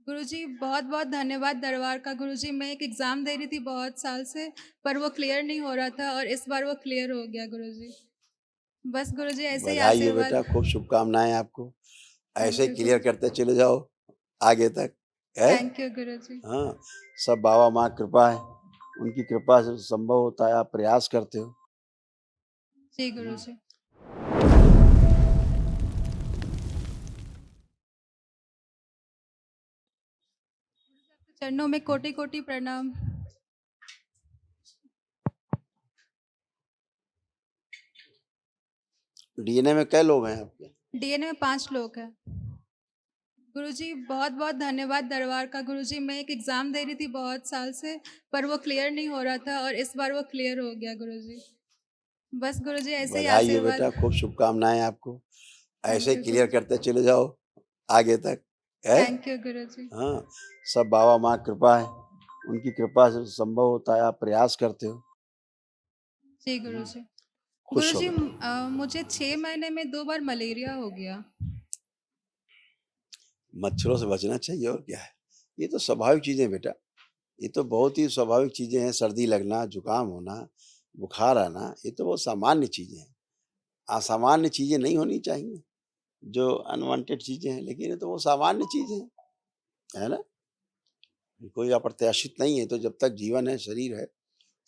गुरुजी बहुत-बहुत धन्यवाद दरबार का। गुरुजी मैं एक एग्ज़ाम दे रही थी बहुत साल से, पर वो क्लियर नहीं हो रहा था और इस बार वो क्लियर हो गया गुरुजी। बस गुरुजी ऐसे ही बधाई हो आशीर्वाद। बेटा, खूब शुभकामनाएं आपको। ऐसे थैंक ही यू क्लियर गुरुजी। करते चले जाओ आगे तक है। थैंक यू गुरुजी। हाँ, सब बाबा माँ कृपा है, उनकी कृपा से संभव होता है। आप प्रयास करते हो। जी गुरुजी। चरणों में कोटि-कोटि प्रणाम। डीएनए में कै लोग हैं आपके? डीएनए में 5 लोग हैं। गुरुजी बहुत-बहुत धन्यवाद दरबार का। गुरुजी मैं एक एग्ज़ाम दे रही थी बहुत साल से, पर वो क्लियर नहीं हो रहा था और इस बार वो क्लियर हो गया गुरुजी। बस गुरुजी ऐसे ही बधाई हो आशीर्वाद। बेटा, खूब शुभकामनाएं आपको। ऐसे थैंक ही यू क्लियर गुरुजी। करते चले जाओ आगे तक है। थैंक यू गुरुजी। हाँ, सब बाबा माँ कृपा है, उनकी कृपा से संभव होता है। आप प्रयास करते हो। जी गुरुजी। खुश हो गुरुजी बेटा। मुझे 6 महीने में 2 बार मलेरिया हो गया। मच्छरों से बचना चाहिए और क्या है। ये तो स्वाभाविक चीजें हैं बेटा, ये तो बहुत ही स्वाभाविक चीजें हैं। सर्दी लगना, जुकाम होना, बुखार आना, ये तो बहुत सामान्य चीजें हैं। असामान्य चीजें नहीं होनी चाहिए, जो अनवांटेड चीजें हैं, लेकिन ये तो वो सामान्य चीजें हैं, है ना। कोई अप्रत्याशित नहीं है। तो जब तक जीवन है, शरीर है,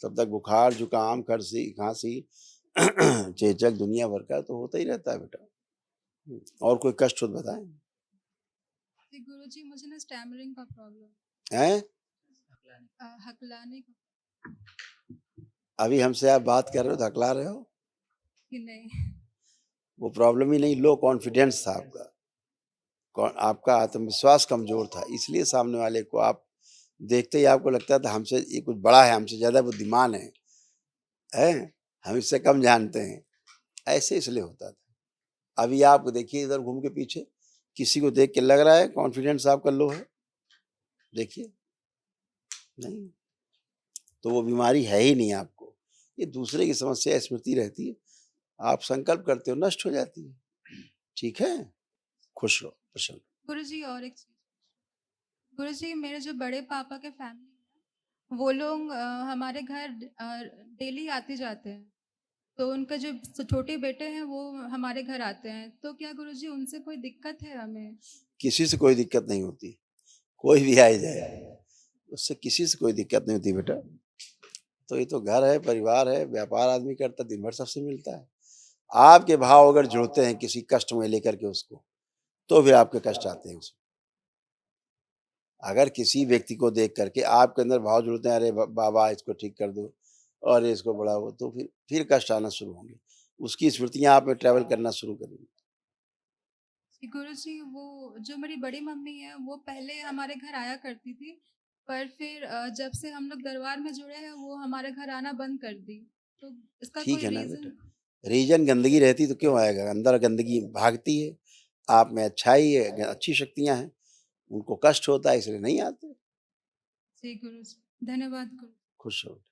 तब तक बुखार, जुकाम, खांसी चेचक दुनिया भर का तो होता ही रहता है बेटा। और कोई कष्ट हो तो बताएं। जी गुरुजी मुझे ना स्टैमरिंग का प्रॉब्लम। हैं? हकलाने का। अभी हमसे आप बात कर रहे हो तो हकला रहे हो। कि नहीं। वो प्रॉब्लम ही नहीं, लो कॉन्फिडेंस था आपका। आपका आत्मविश्वास कमजोर था, इसलिए सामने वाले को आप देखते ही आपको लगता था हमसे ये कुछ बड़ा है, हमसे ज्यादा बुद्धिमान है, हम इससे कम जानते हैं। ऐसे इसलिए होता था। अभी आप देखिए इधर घूम के पीछे, किसी को देख के लग रहा है कॉन्फिडेंस आपका लो है? देखिए, नहीं। तो वो बीमारी है ही नहीं आपको। ये दूसरे की समस्या स्मृति रहती है, आप संकल्प करते हो, नष्ट हो जाती है। ठीक है, खुश रहो, प्रसन्न। गुरुजी और एक चीज़। गुरुजी मेरे जो बड़े पापा के फैमिली है, वो लोग हमारे घर डेली आते जाते हैं। तो उनका जो छोटे बेटे हैं वो हमारे घर आते हैं। तो क्या गुरुजी उनसे कोई दिक्कत है हमें? किसी से कोई दिक्कत नहीं होती, कोई भी आए जाए, उससे किसी से कोई दिक्कत नहीं होती बेटा। तो ये तो घर है, परिवार है, व्यापार आदमी करता है, दिन भर सबसे मिलता है। आपके भाव अगर जुड़ते हैं किसी कष्ट में लेकर के उसको, तो भी आपके कष्ट आते हैं उसमें। अगर किसी व्यक्ति को देख करके आपके अंदर भाव जुड़ते हैं, अरे बाबा इसको ठीक कर दो और इसको बढ़ाओ, तो फिर कष्ट आना शुरू होंगे। उसकी स्मृतियां आप में ट्रेवल करना शुरू करेंगी। गुरुजी वो जो मेरी बड़ी मम्मी है वो पहले हमारे घर आया करती थी, पर फिर जब से हम लोग दरबार में जुड़े हैं वो हमारे घर आना बंद कर दी। तो इसका ठीक कोई है ना बेटा, रीज़न? रीजन गंदगी रहती तो क्यों आएगा? अंदर गंदगी भागती है, आप में अच्छाई है, अच्छी शक्तियां हैं, उनको कष्ट होता है इसलिए नहीं आते। जी गुरुजी। धन्यवाद गुरु। खुश रहो।